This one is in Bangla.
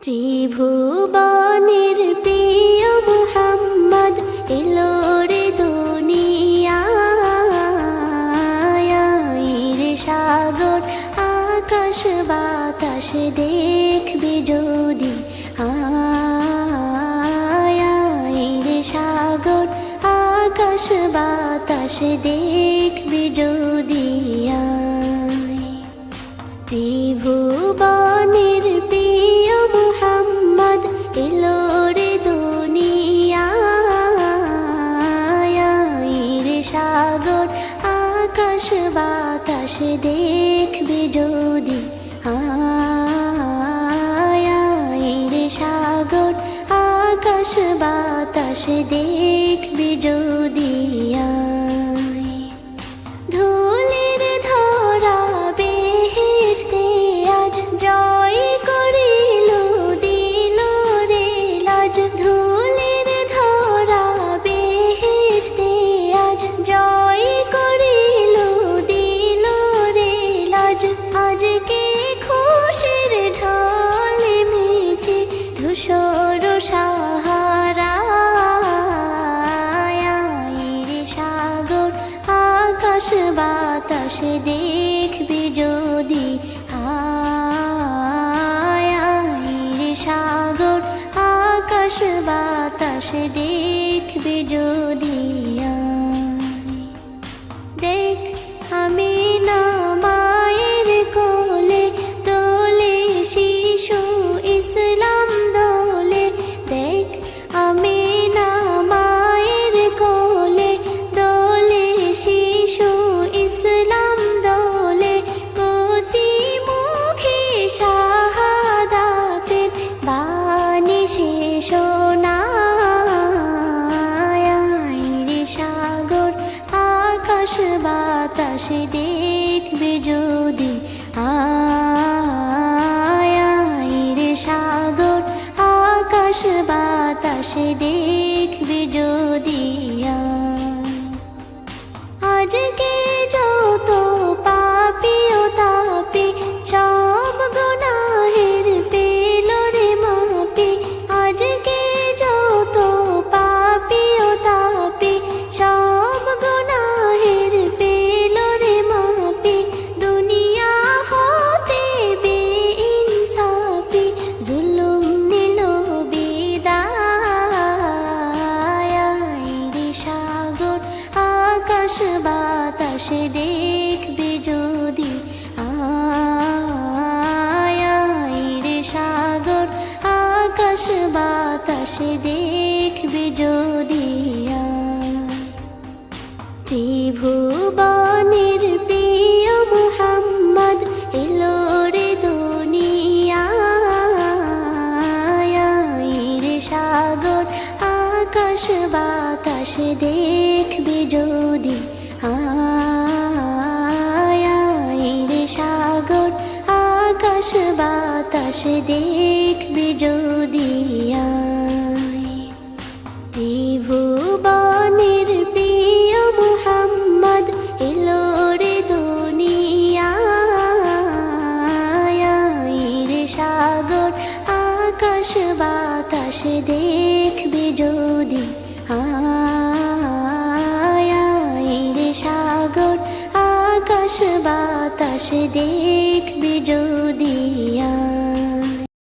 ত্রিভুবনের প্রিয় মুহাম্মদ এলো রে দুনিয়ায় রে সাগর আকাশ বাতাস দেখবি যদি রে সাগর আকাশ বাতাস দেখবি যদি ত্রিভুবনের প্রিয় মুহাম্মদ এলো রে দুনিয়ায় রে সাগর আকাশ বাতাস দেখবি যদি রে সাগর আকাশ বাতাস দেখবি যদি ধুলির ধরা বেহেশতে আজ জয় করিল দিল রে লাজ ধুলির ধরা বেহেশতে আজ জয় করিল দিল রে লাজ আজকে খুশির ঢল মেছে ধূসর সাহারা রে সাগর আকাশ বাতাস দেখবি যদি রে সাগর আকাশ বাতাস দেখবি যদি দেখ আমি না মায়ের কোলে দোলে শিশু ইসলাম দোলে দেখ আমি না মায়ের কোলে দোলে শিশু ইসলাম দোলে কচি মুখে শাহাদাতের বাণী শেষ রে সাগর আকাশ বাতাস দেখবি যদি রে সাগর আকাশ বাতাস দেখবি যদি আজকে যত পাপী ও তাপী সব গুনাহের পেল রে মাপি আজকে যত পাপী ও তাপী সব গুনাহের পেল রে মাপি দুনিয়া হতে বেইনসাফি জুলুম নিল বিদায় রে সাগর আকাশ বাতাস দেখবি যদি রে সাগর আকাশ বাতাস দেখবি যদি ত্রিভুবনের প্রিয় মুহাম্মদ এলো রে দুনিয়ায় রে সাগর আকাশ বাতাস দেখবি যদি রে সাগর আকাশ বাতাস দেখবি যদি ত্রিভুবনের প্রিয় মুহাম্মদ এলো রে দুনিয়ায় রে সাগর আকাশ বাতাস দেখবি যদি রে সাগর আকাশ বাতাস দেখবি যদি